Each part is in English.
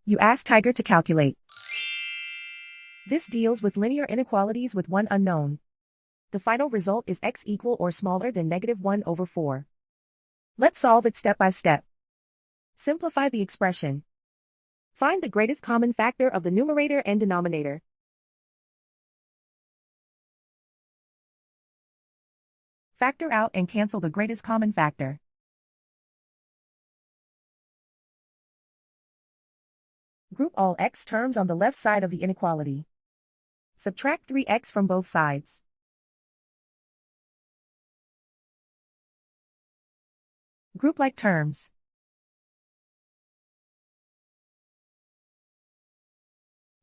You ask Tiger to calculate. This deals with linear inequalities with one unknown. The final result is x equal or smaller than -1/4. Let's solve it step by step. Simplify the expression. Find the greatest common factor of the numerator and denominator. Factor out and cancel the greatest common factor. Group all x terms on the left side of the inequality. Subtract 3x from both sides. Group like terms.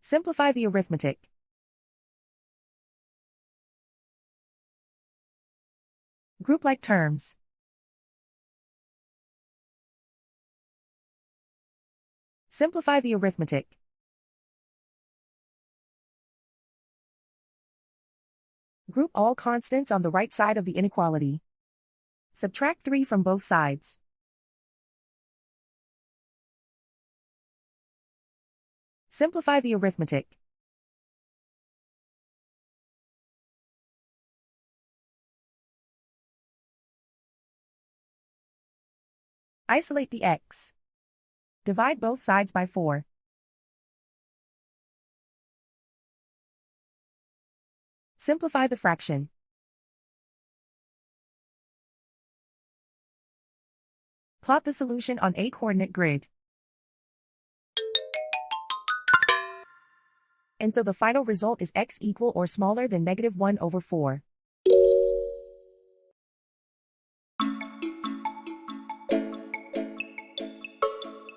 Simplify the arithmetic. Group like terms. Simplify the arithmetic. Group all constants on the right side of the inequality. Subtract 3 from both sides. Simplify the arithmetic. Isolate the x. Divide both sides by 4. Simplify the fraction. Plot the solution on a coordinate grid. And so the final result is x equal or smaller than -1/4.